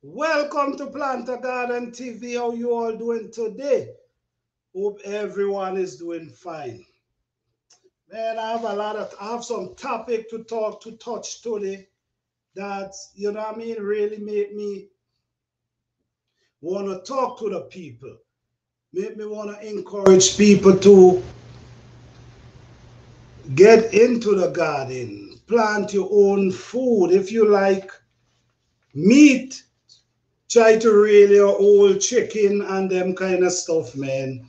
Welcome to Planter Garden TV. How you all doing today? Hope everyone is doing fine. Man, I have some topic to touch today that, what I mean, really make me want to talk to the people. Make me want to encourage people to get into the garden, plant your own food. If you like meat, try to raise your old chicken and them kind of stuff, man.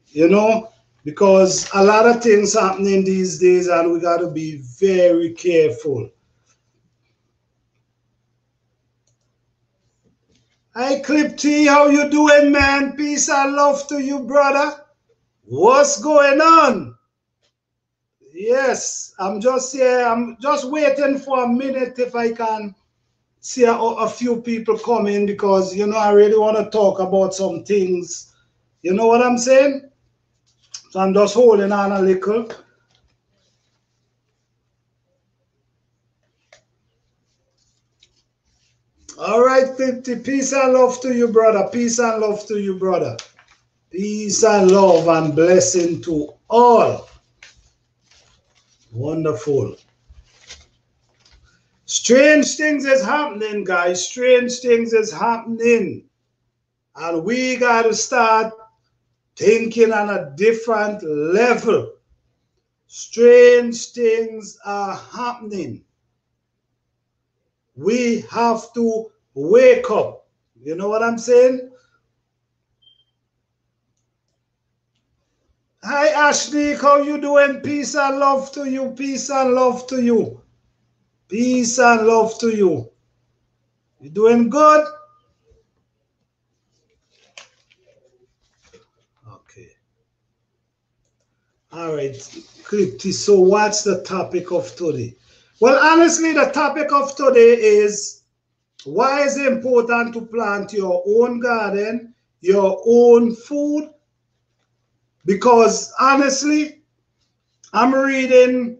You know, because a lot of things happening these days and we got to be very careful. Hi Clip T, how you doing, man? Peace and love to you, brother. What's going on? Yes, I'm just here. I'm just waiting for a minute if I can see a few people come in because, I really want to talk about some things. You know what I'm saying? So I'm just holding on a little. All right, 50. Peace and love to you, brother. Peace and love to you, brother. Peace and love and blessing to all. Wonderful. Strange things is happening, guys. Strange things is happening. And we got to start thinking on a different level. Strange things are happening. We have to wake up. You know what I'm saying? Hi Ashley, how you doing? Peace and love to you. Peace and love to you. Peace and love to you. You doing good? Okay. All right. Clipty. So what's the topic of today? Well, honestly, the topic of today is why is it important to plant your own garden, your own food? Because honestly, I'm reading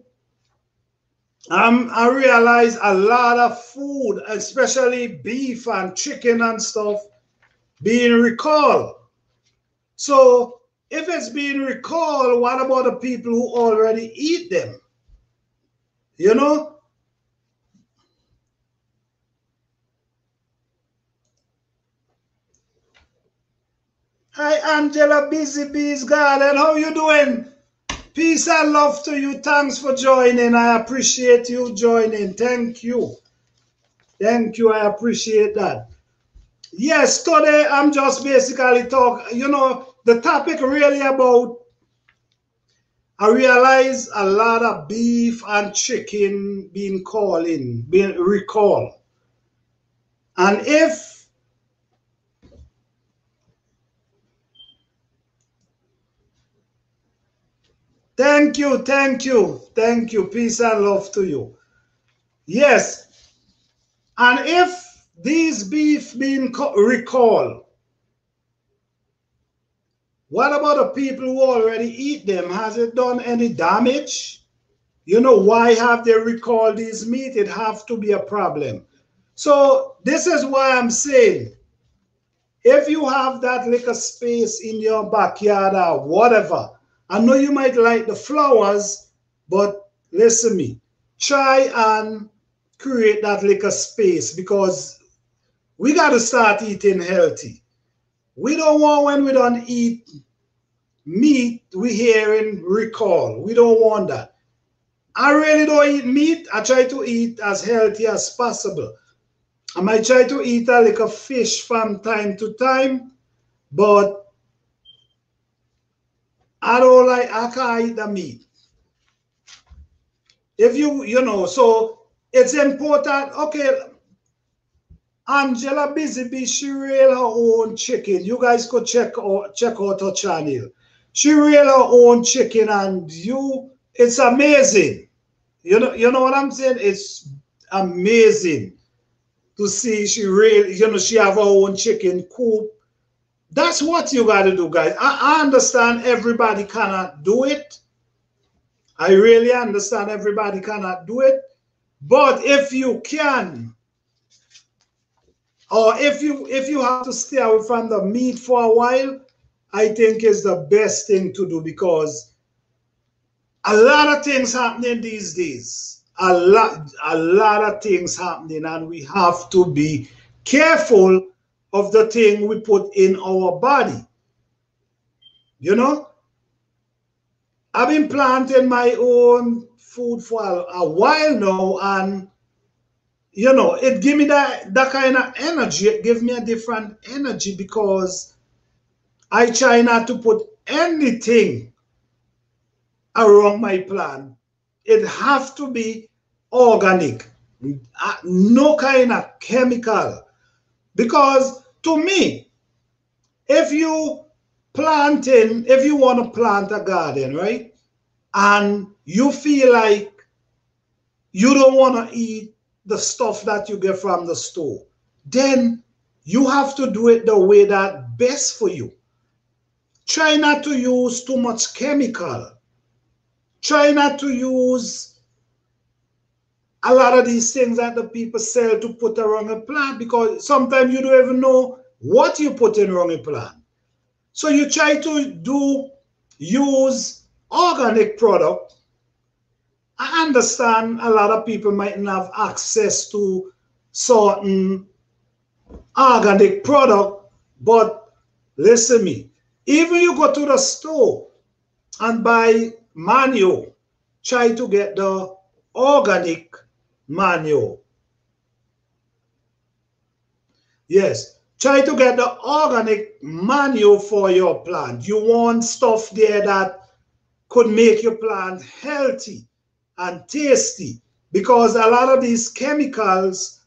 I realize a lot of food, especially beef and chicken and stuff, being recalled. So if it's being recalled, what about the people who already eat them? You know? Hi Angela Busy Bees Garden, how you doing? Peace and love to you. Thanks for joining. I appreciate you joining. Thank you. Thank you. I appreciate that. Yes, today I'm just basically the topic really about I realize a lot of beef and chicken being recalled. And if thank you, thank you, thank you, peace and love to you. Yes, and if these beef being recalled, what about the people who already eat them? Has it done any damage? Why have they recalled these meat? It have to be a problem. So this is why I'm saying, if you have that little space in your backyard or whatever, I know you might like the flowers, but listen to me, try and create that little space because we got to start eating healthy. We don't want when we don't eat meat, we hearing recall. We don't want that. I really don't eat meat. I try to eat as healthy as possible. I might try to eat a little fish from time to time, but I can't eat the meat. If so it's important. Okay, Angela Busy Bee, she real her own chicken. You guys could check out her channel. She real her own chicken and it's amazing. You know what I'm saying? It's amazing to see she have her own chicken coop. That's what you got to do, guys. I understand everybody cannot do it. I really understand everybody cannot do it. But if you can, or if you have to stay away from the meat for a while, I think is the best thing to do, because a lot of things happening these days. A lot of things happening, and we have to be careful of the thing we put in our body. You know, I've been planting my own food for a while now, and you know, it give me that kind of energy. It give me a different energy, because I try not to put anything around my plant. It have to be organic, no kind of chemical. Because to me, if you if you want to plant a garden, right, and you feel like you don't want to eat the stuff that you get from the store, then you have to do it the way that best for you. Try not to use too much chemical. Try not to use a lot of these things that the people sell to put around a plant, because sometimes you don't even know what you put in around a plant. So you try to use organic product. I understand a lot of people might not have access to certain organic product, but listen to me. Even you go to the store and buy manure, try to get the organic manure. Yes, try to get the organic manure for your plant. You want stuff there that could make your plant healthy and tasty, because a lot of these chemicals,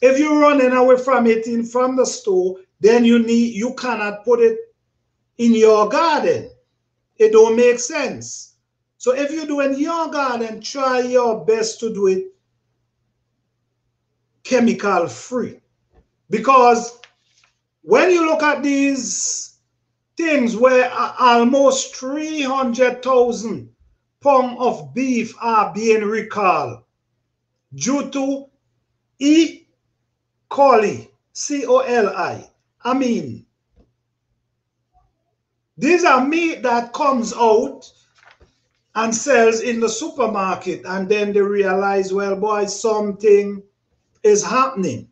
if you're running away from it from the store, then you cannot put it in your garden. It don't make sense. So if you do in your garden, try your best to do it chemical free. Because when you look at these things where almost 300,000 pounds of beef are being recalled due to E. coli, C-O-L-I. I mean, these are meat that comes out and sells in the supermarket, and then they realize, well, boy, something is happening,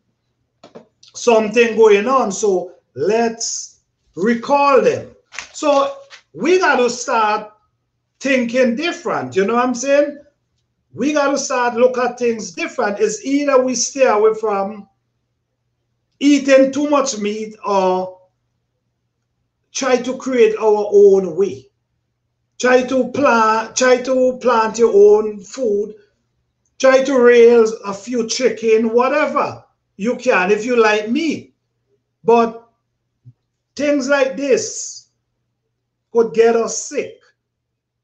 something going on, so let's recall them. So we got to start thinking different, you know what I'm saying? We got to start look at things different. It's either we stay away from eating too much meat, or try to create our own way. Try to plant your own food. Try to raise a few chicken, whatever you can if you like meat. But things like this could get us sick,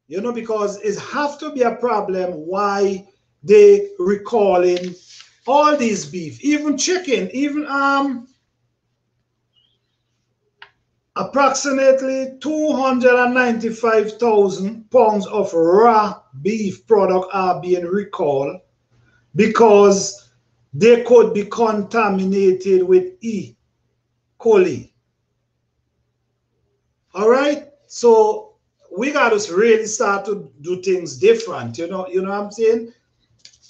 you know, because it have to be a problem why they recalling all these beef, even chicken, even approximately 295,000 pounds of raw beef product are being recalled because they could be contaminated with E. coli. All right? So we got to really start to do things different. You know what I'm saying?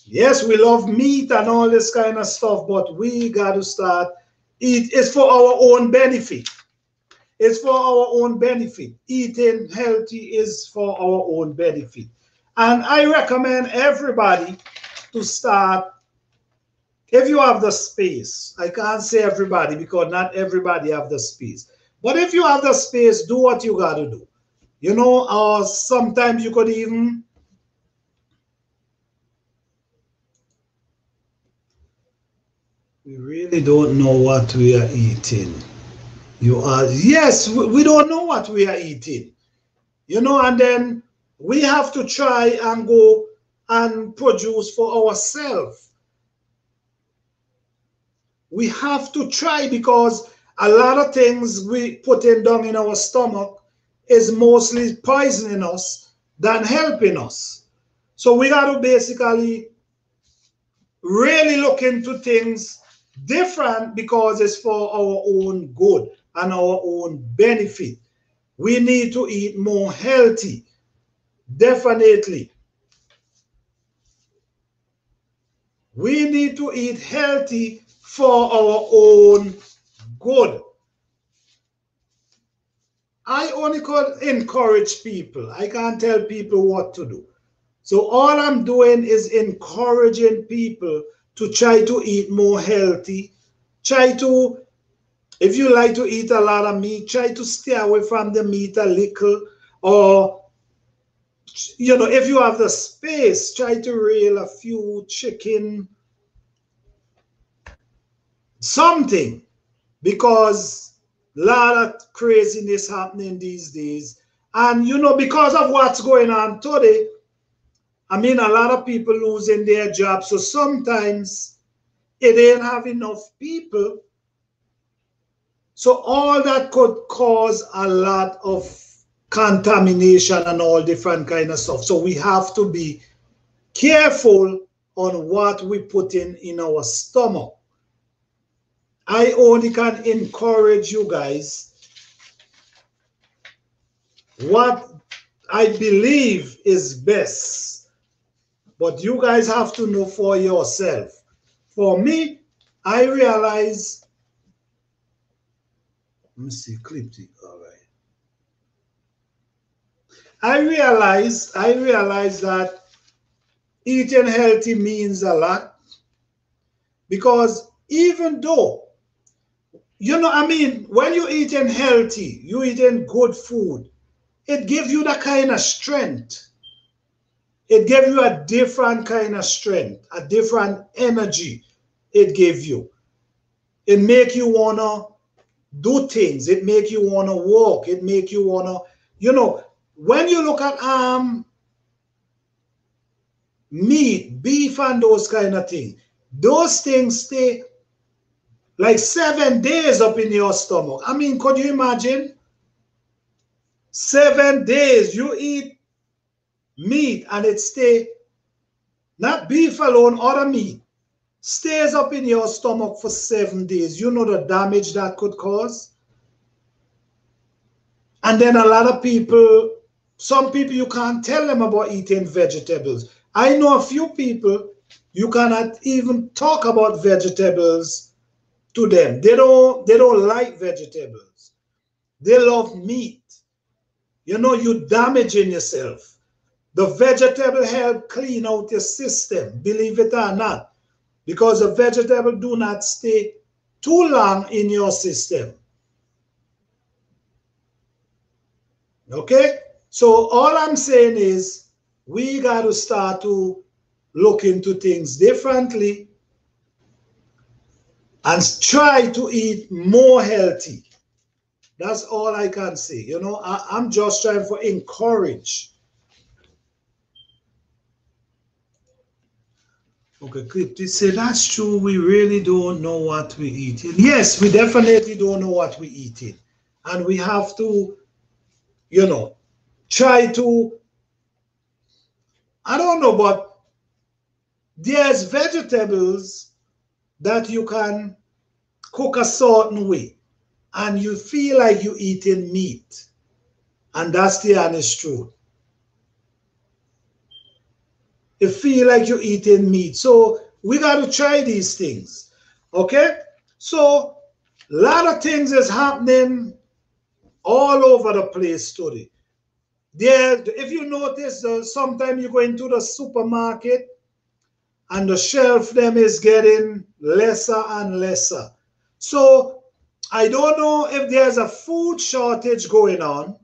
Yes, we love meat and all this kind of stuff, but we got to start eat. It's for our own benefit. It's for our own benefit. Eating healthy is for our own benefit. And I recommend everybody to start, if you have the space. I can't say everybody because not everybody have the space. But if you have the space, do what you got to do. You know, or sometimes you could even we really don't know what we are eating. Yes, we don't know what we are eating. You know, and then we have to try and go and produce for ourselves. We have to try, because a lot of things we put in down in our stomach is mostly poisoning us than helping us. So we got to basically really look into things Different because it's for our own good and our own benefit. We need to eat more healthy. Definitely. We need to eat healthy for our own good. I only could encourage people. I can't tell people what to do. So all I'm doing is encouraging people to try to eat more healthy. Try to, if you like to eat a lot of meat, try to stay away from the meat a little. Or, you know, if you have the space, try to rail a few chicken, something, because a lot of craziness happening these days. And, you know, because of what's going on today, I mean, a lot of people losing their jobs. So sometimes it ain't have enough people. So all that could cause a lot of contamination and all different kind of stuff. So we have to be careful on what we put in our stomach. I only can encourage you guys. What I believe is best, but you guys have to know for yourself. For me, I realize, let me see, clip it, all right. I realize that eating healthy means a lot, because even though, you know, I mean, when you're eating healthy, you're eating good food, it gives you that kind of strength. It gives you a different kind of strength, a different energy it gives you. It make you want to do things. It make you want to walk. It make you want to, you know, when you look at meat, beef and those kind of things, those things stay like 7 days up in your stomach. I mean, could you imagine? 7 days you eat meat and it stay, not beef alone, other meat, stays up in your stomach for 7 days. You know the damage that could cause? And then a lot of people, some people you can't tell them about eating vegetables. I know a few people, you cannot even talk about vegetables to them. They don't like vegetables. They love meat. You know, you're damaging yourself. The vegetable help clean out your system, believe it or not, because the vegetable do not stay too long in your system. Okay? So all I'm saying is we got to start to look into things differently and try to eat more healthy. That's all I can say. You know, I'm just trying to encourage. Okay, Clip, say that's true. We really don't know what we're eating. Yes, we definitely don't know what we're eating. And we have to, you know, try to, I don't know, but there's vegetables that you can cook a certain way and you feel like you're eating meat. And that's the honest truth. You feel like you're eating meat. So we got to try these things. Okay? So a lot of things is happening all over the place today. There, if you notice, sometimes you go into the supermarket and the shelf them is getting lesser and lesser. So I don't know if there's a food shortage going on,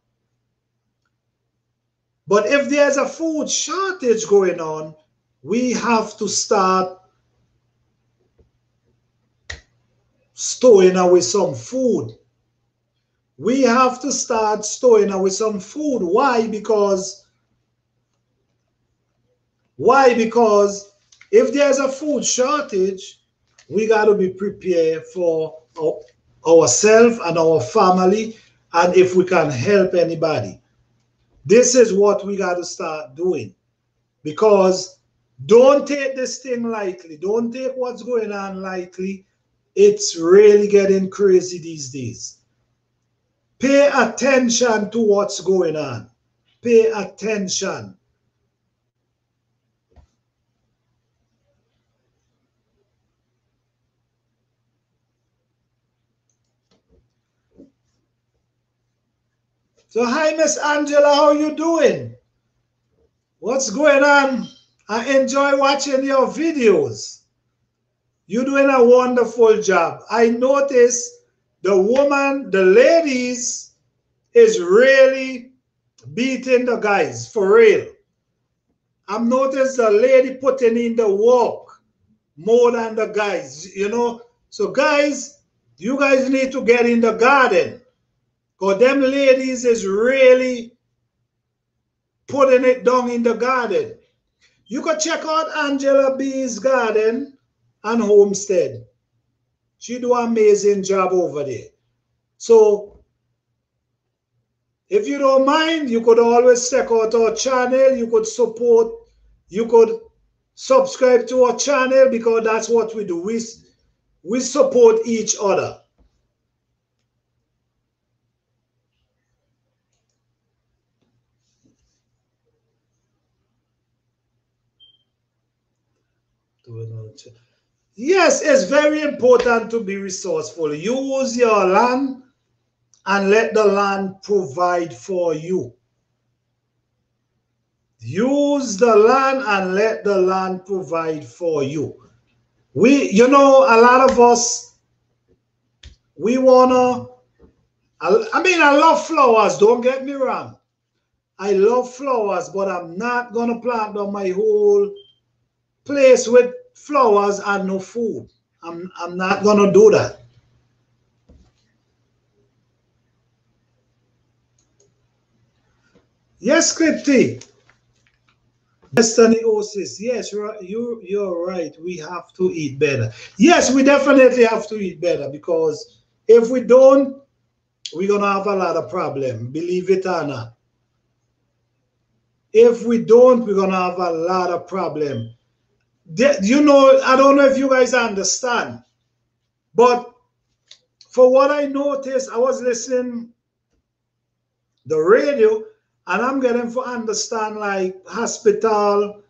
but if there's a food shortage going on, we have to start stowing away some food. We have to start stowing away some food. Why? Because if there's a food shortage, we got to be prepared for ourselves and our family, and if we can help anybody. This is what we got to start doing, because don't take this thing lightly. Don't take what's going on lightly. It's really getting crazy these days. Pay attention to what's going on. Pay attention. So hi, Miss Angela, how you doing? What's going on? I enjoy watching your videos. You're doing a wonderful job. I notice the ladies is really beating the guys, for real. I've noticed the lady putting in the work more than the guys, you know. So guys, you guys need to get in the garden. Because them ladies is really putting it down in the garden. You could check out Angela B's garden and homestead. She do an amazing job over there. So if you don't mind, you could always check out our channel. You could support, you could subscribe to our channel, because that's what we do. We support each other. Yes, it's very important to be resourceful. Use your land and let the land provide for you. Use the land and let the land provide for you. You know, a lot of us, we wanna, I mean, I love flowers, don't get me wrong. I love flowers, but I'm not gonna plant on my whole place with flowers and no food. I'm not gonna do that. Yes, Kripti. Destiny Osis. Yes, you're right. We have to eat better. Yes, we definitely have to eat better, because if we don't, we're gonna have a lot of problem. Believe it or not. If we don't, we're gonna have a lot of problem. You know, I don't know if you guys understand, but for what I noticed, I was listening the radio, and I'm getting to understand like hospital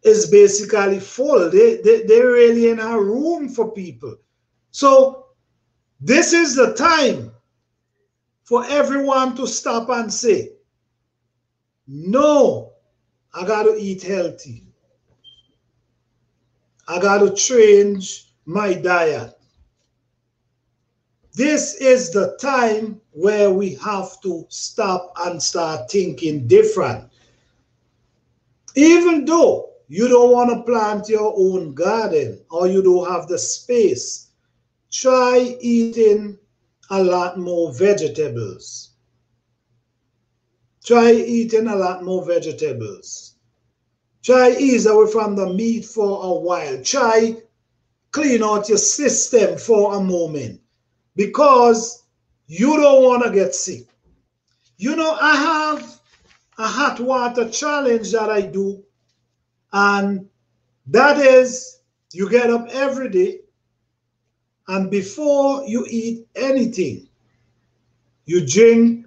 is basically full. They're really in a room for people. So this is the time for everyone to stop and say, no, I got to eat healthy. I got to change my diet. This is the time where we have to stop and start thinking different. Even though you don't want to plant your own garden or you don't have the space, try eating a lot more vegetables. Try eating a lot more vegetables. Try ease away from the meat for a while. Try clean out your system for a moment, because you don't want to get sick. You know, I have a hot water challenge that I do, and that is you get up every day, and before you eat anything, you drink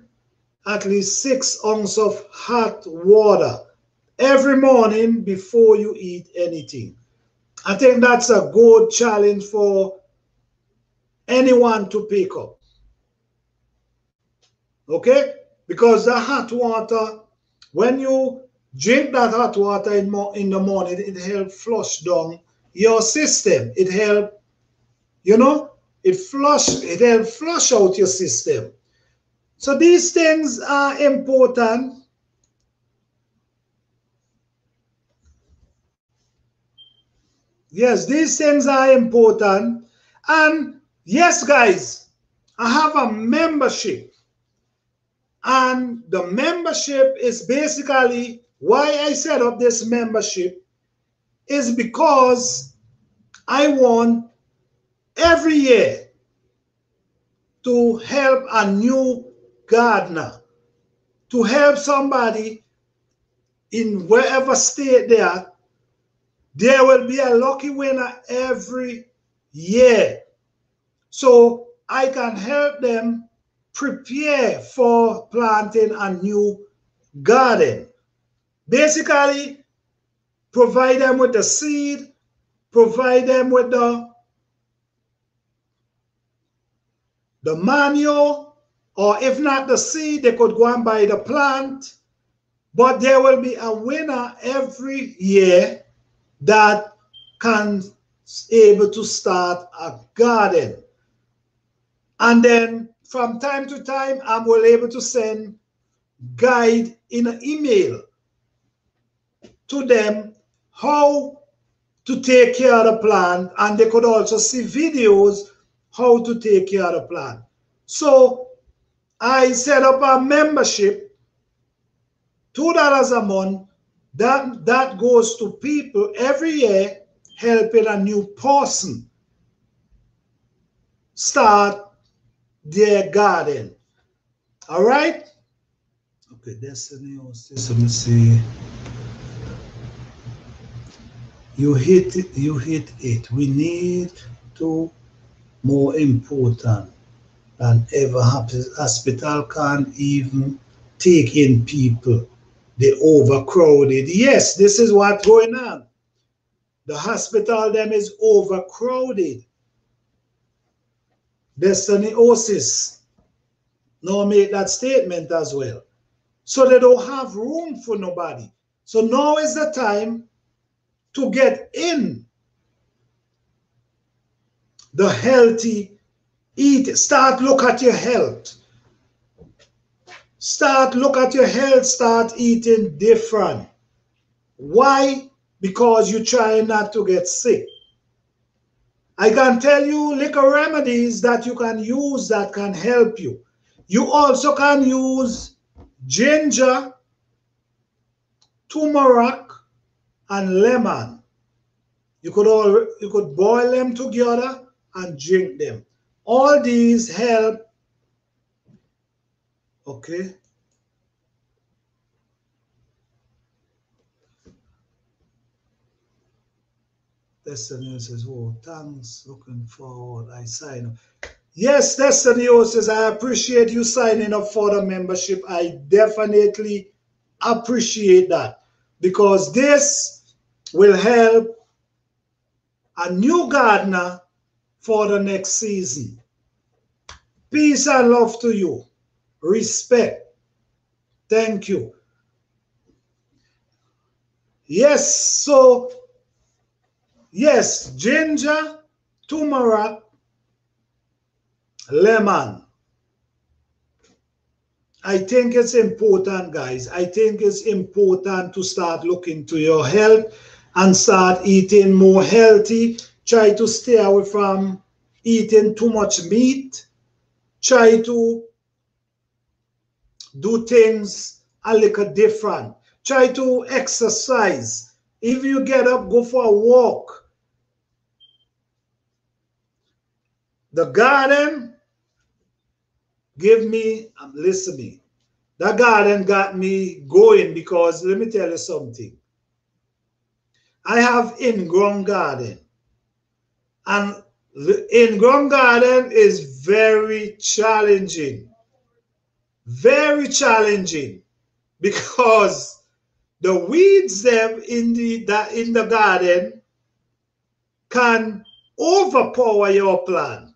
at least 6 ounces of hot water every morning before you eat anything. I think that's a good challenge for anyone to pick up. Okay? Because the hot water, when you drink that hot water in the morning, it helps flush down your system. It helps, you know, it helps flush out your system. So these things are important. Yes, these things are important. And yes, guys, I have a membership. And the membership is basically why I set up this membership is because I want every year to help a new gardener, to help somebody in wherever state they are. There will be a lucky winner every year. So I can help them prepare for planting a new garden. Basically, provide them with the seed, provide them with the manure, or if not the seed, they could go and buy the plant. But there will be a winner every year that can able to start a garden. And then from time to time, I'm well able to send guide in an email to them how to take care of the plant, and they could also see videos how to take care of the plant. So I set up a membership, $2 a month, that goes to people every year, helping a new person start their garden. All right? Okay, Destiny, let me see. You hit it. We need to more important than ever. Hospital can't even take in people. They overcrowded. Yes, this is what's going on. The hospital them is overcrowded. Destiny Osis now make that statement as well. So they don't have room for nobody. So now is the time to get in the healthy eat. Start look at your health. Start look at your health. Start eating different. Why? Because you're trying not to get sick. I can tell you little remedies that you can use that can help you. You also can use ginger, turmeric, and lemon. You could boil them together and drink them. All these help. Okay. Destiny says, oh, thanks. Looking forward. I sign up. Yes, Destiny says, I appreciate you signing up for the membership. I definitely appreciate that, because this will help a new gardener for the next season. Peace and love to you. Respect. Thank you. Yes, so, yes, ginger, turmeric, lemon. I think it's important, guys. I think it's important to start looking to your health and start eating more healthy. Try to stay away from eating too much meat. Try to do things a little different. Try to exercise. If you get up, go for a walk. The garden give me, I'm listening. That garden got me going, because let me tell you something. I have in-ground garden, and the in-ground garden is very challenging. Very challenging, because the weeds them in the garden can overpower your plant,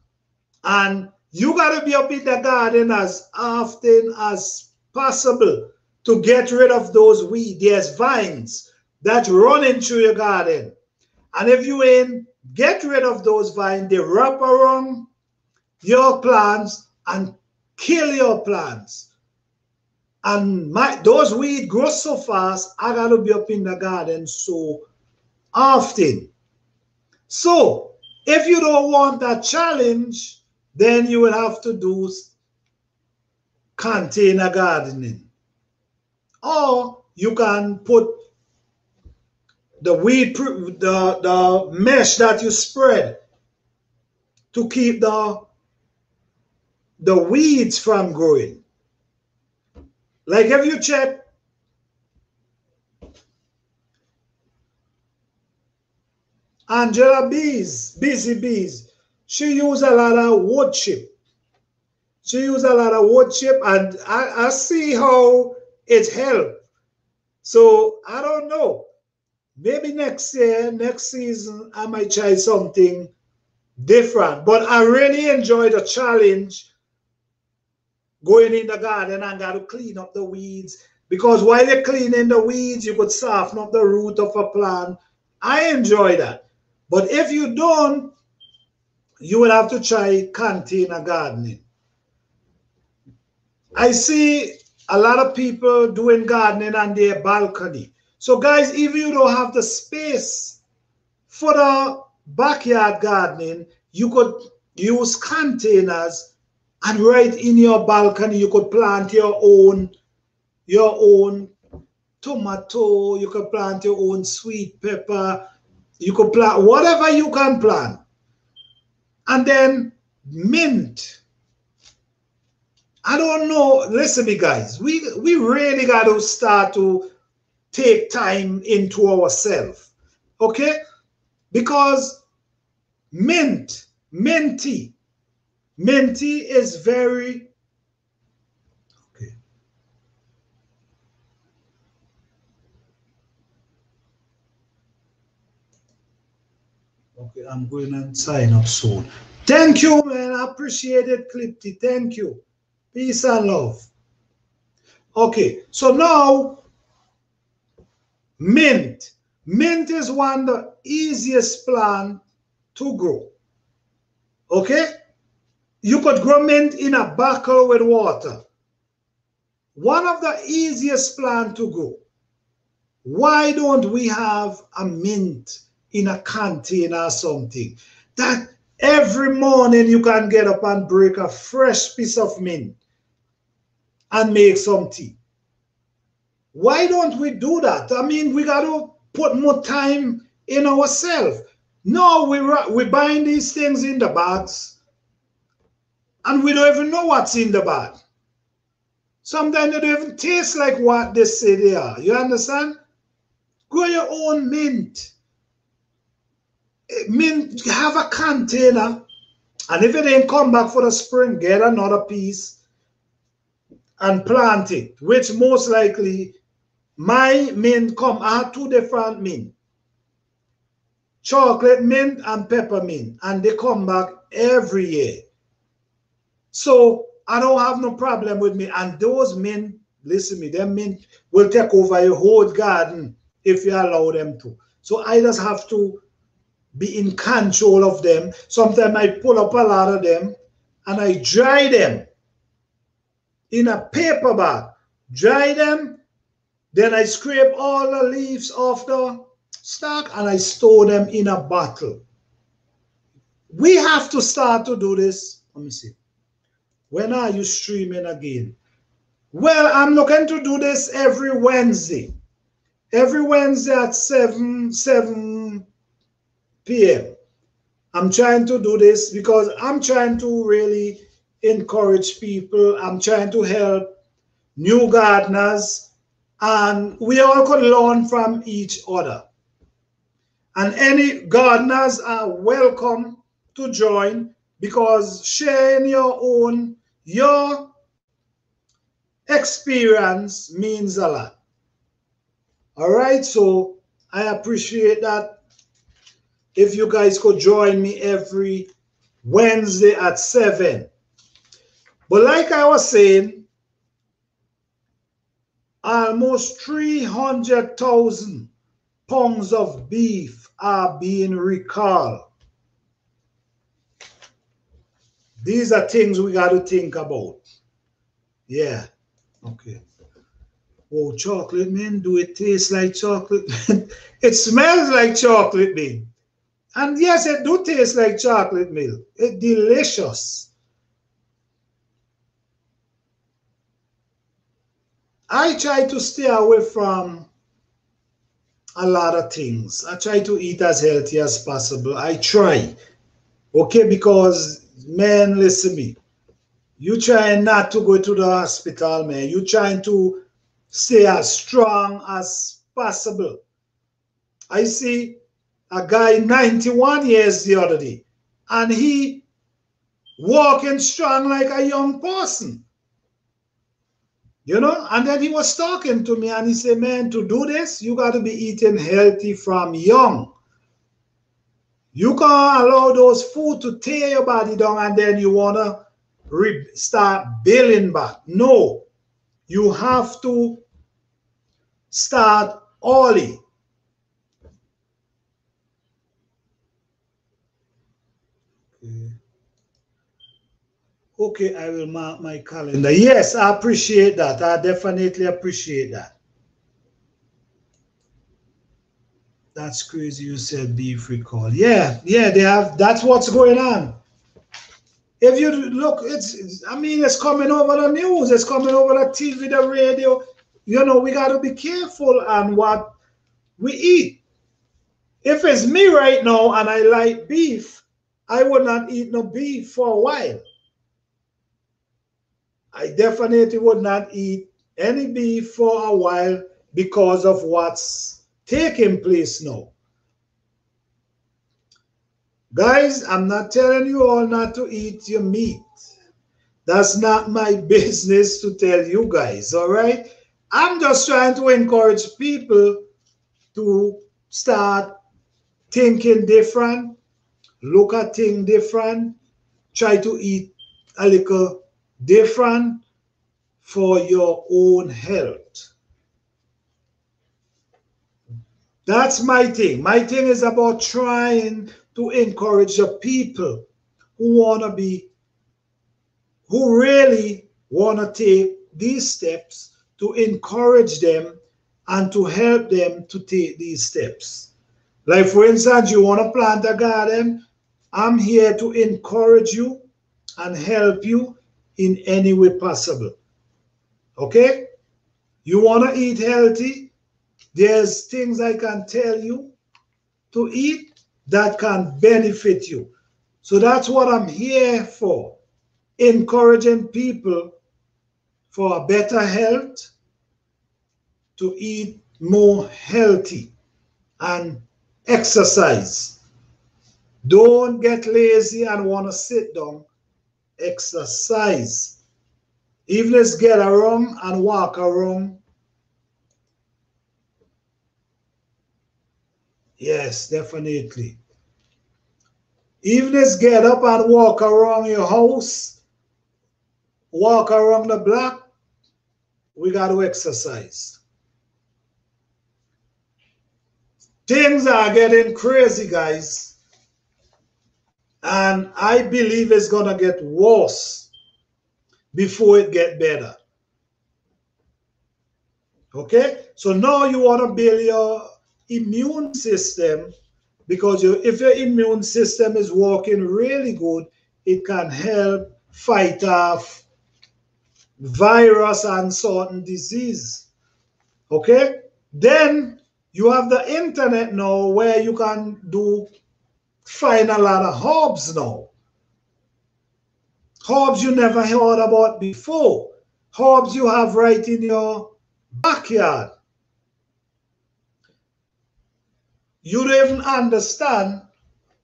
and you got to be up in the garden as often as possible to get rid of those weeds. There's vines that running through your garden, and if you ain't get rid of those vines, they wrap around your plants and kill your plants. And those weeds grow so fast, I got to be up in the garden so often. So if you don't want that challenge, then you will have to do container gardening. Or you can put the the mesh that you spread to keep the weeds from growing. Like if you check Angela Bees, Busy Bees, she used a lot of wood chip. She used a lot of wood chip, and I see how it helped. So I don't know. Maybe next year, next season, I might try something different. But I really enjoy the challenge going in the garden and got to clean up the weeds. Because while you're cleaning the weeds, you could soften up the root of a plant. I enjoy that. But if you don't, you will have to try container gardening. I see a lot of people doing gardening on their balcony. So guys, if you don't have the space for the backyard gardening, you could use containers, and right in your balcony, you could plant your own tomato, you could plant your own sweet pepper, you could plant whatever you can plant. And then mint. I don't know. Listen, me guys, we really got to start to take time into ourselves, okay? Because minty is very okay. Okay, I'm going to sign up soon. Thank you, man. I appreciate it, Clipty. Thank you. Peace and love. Okay, so now mint. Mint is one of the easiest plant to grow. Okay? You could grow mint in a bucket with water. One of the easiest plant to grow. Why don't we have a mint in a container or something that every morning you can get up and break a fresh piece of mint and make some tea? Why don't we do that? I mean, we got to put more time in ourselves. No, we're buying these things in the bags, and we don't even know what's in the bag. Sometimes they don't even taste like what they say they are. You understand? Grow your own mint. Mint, have a container, and if it ain't come back for the spring, get another piece and plant it, which most likely my mint come. I have two different mint, chocolate mint and peppermint, and they come back every year. So I don't have no problem with me. And those mint, listen me, them mint will take over your whole garden if you allow them to. So I just have to be in control of them. Sometimes I pull up a lot of them and I dry them in a paper bag. Dry them, then I scrape all the leaves off the stalk and I store them in a bottle. We have to start to do this. Let me see. When are you streaming again? Well, I'm looking to do this every Wednesday. Every Wednesday at 7 p.m. I'm trying to do this because I'm trying to really encourage people. I'm trying to help new gardeners, and we all could learn from each other. And any gardeners are welcome to join, because sharing your experience means a lot. All right, so I appreciate that. If you guys could join me every Wednesday at 7. But like I was saying, almost 300,000 pounds of beef are being recalled. These are things we got to think about. Yeah. Okay. Oh, chocolate mint, do it taste like chocolate? It smells like chocolate mint. And yes, it do taste like chocolate milk. It's delicious. I try to stay away from a lot of things. I try to eat as healthy as possible. I try. Okay, because, man, listen me. You trying not to go to the hospital, man. You trying to stay as strong as possible. I see a guy 91 years the other day. and he walking strong like a young person. You know, and then he was talking to me and he said, man, to do this, you got to be eating healthy from young. You can't allow those food to tear your body down and then you want to start building back. No, you have to start early. Okay, I will mark my calendar. Yes, I appreciate that. I definitely appreciate that. That's crazy you said beef recall. Yeah, they have, that's what's going on. If you look, I mean, it's coming over the news, it's coming over the TV, the radio. You know, we got to be careful on what we eat. If it's me right now and I like beef, I would not eat no beef for a while. I definitely would not eat any beef for a while because of what's taking place now. Guys, I'm not telling you all not to eat your meat. That's not my business to tell you guys, all right? I'm just trying to encourage people to start thinking different, look at things different, try to eat a little different for your own health. That's my thing. My thing is about trying to encourage the people who really want to take these steps, to encourage them and to help them to take these steps. Like, for instance, you want to plant a garden, I'm here to encourage you and help you in any way possible. Okay? You want to eat healthy, there's things I can tell you to eat that can benefit you. So that's what I'm here for, encouraging people for a better health, to eat more healthy and exercise. Don't get lazy and want to sit down. Exercise. Even let's get around and walk around. Yes, definitely. Even let's get up and walk around your house, walk around the block. We got to exercise. Things are getting crazy, guys. And I believe it's going to get worse before it get better. Okay? So now you want to build your immune system, because if your immune system is working really good, it can help fight off virus and certain disease. Okay? Then you have the internet now where you can find a lot of herbs now. Herbs you never heard about before. Herbs you have right in your backyard. You don't even understand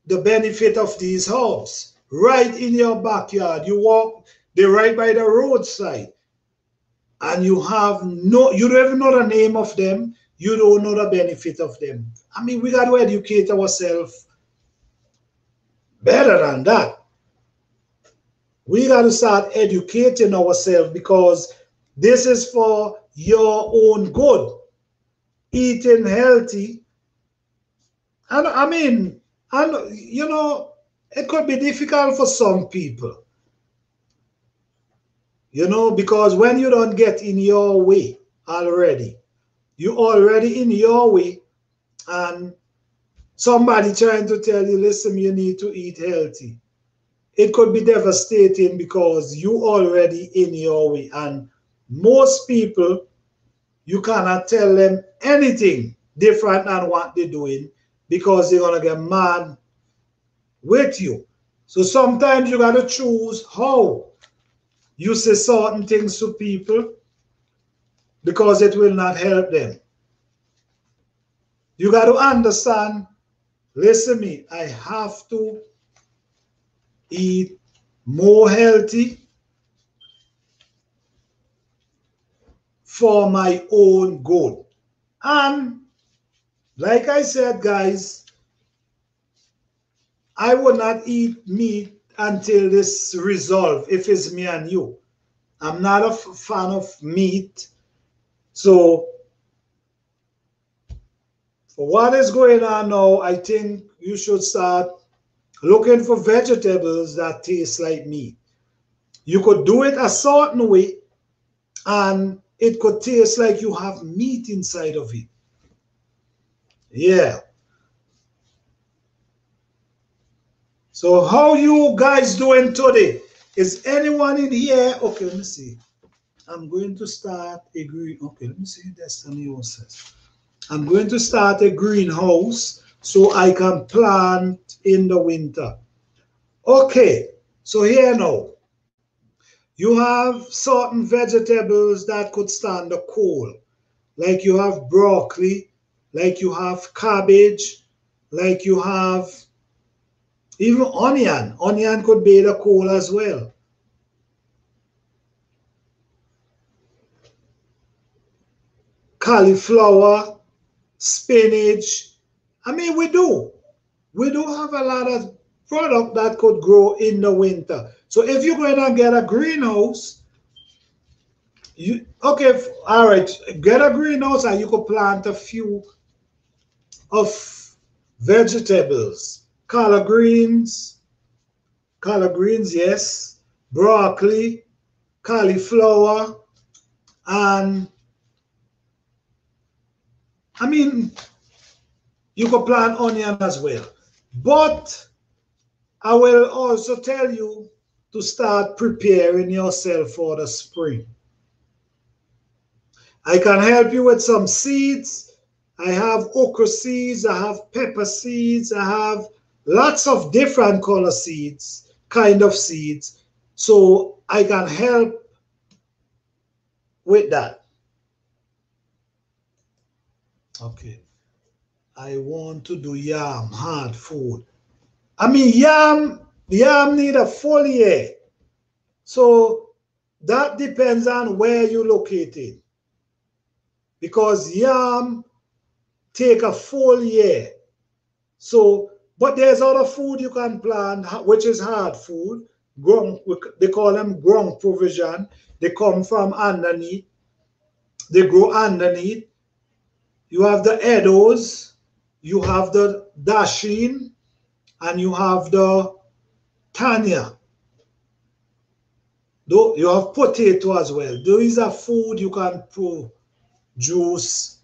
the benefit of these herbs. Right in your backyard. You walk, they're right by the roadside. And you don't even know the name of them. You don't know the benefit of them. I mean, we got to educate ourselves better than that. We got to start educating ourselves, because this is for your own good. Eating healthy. And I mean, and you know, it could be difficult for some people. You know, because when you don't get in your way already, you already in your way, and somebody trying to tell you, listen, you need to eat healthy. It could be devastating because you already in your way. And most people, you cannot tell them anything different than what they're doing, because they're going to get mad with you. So sometimes you got to choose how you say certain things to people, because it will not help them. You got to understand, listen to me, I have to eat more healthy for my own good. And like I said, guys, I will not eat meat until this resolve, if it's me and you. I'm not a fan of meat. So for what is going on now, I think you should start looking for vegetables that taste like meat. You could do it a certain way and it could taste like you have meat inside of it. Yeah. So how you guys doing today? Is anyone in here? Okay, let me see. I'm going to start a green. Okay, let me see. Destiny says. I'm going to start a greenhouse so I can plant in the winter. Okay, so here now. You have certain vegetables that could stand the cold. Like you have broccoli, like you have cabbage, like you have even onion. Onion could be the cold as well. Cauliflower, spinach. I mean, we do. We do have a lot of product that could grow in the winter. So if you're going to get a greenhouse, you okay, all right, get a greenhouse and you could plant a few of vegetables. Collard greens, yes, broccoli, cauliflower, and I mean, you could plant onion as well. But I will also tell you to start preparing yourself for the spring. I can help you with some seeds. I have okra seeds, I have pepper seeds, I have lots of different color seeds, kind of seeds. So I can help with that. Okay. I want to do yam, hard food. I mean, yam need a foliar. So that depends on where you're located. Because yam take a full year. So, but there's other food you can plant, which is hard food. They call them ground provision. They come from underneath. They grow underneath. You have the Edos, you have the Dashin, and you have the Tanya. Though you have potato as well. These are food you can produce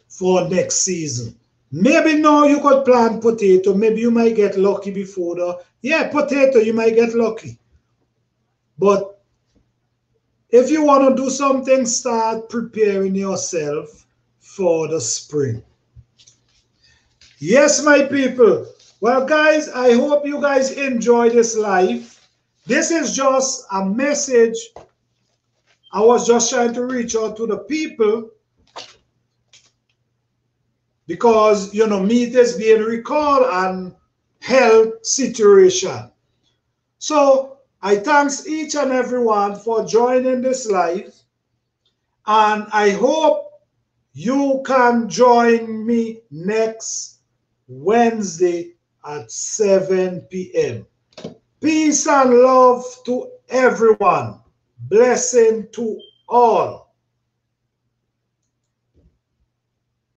for next season. Maybe now you could plant potato. Maybe you might get lucky before the, yeah, potato, you might get lucky. But if you want to do something, start preparing yourself for the spring. Yes, my people. Well, guys, I hope you guys enjoy this live. This is just a message. I was just trying to reach out to the people because, you know, meat is being recalled and health situation. So I thanks each and everyone for joining this live. And I hope you can join me next Wednesday at 7 p.m. Peace and love to everyone. Blessing to all.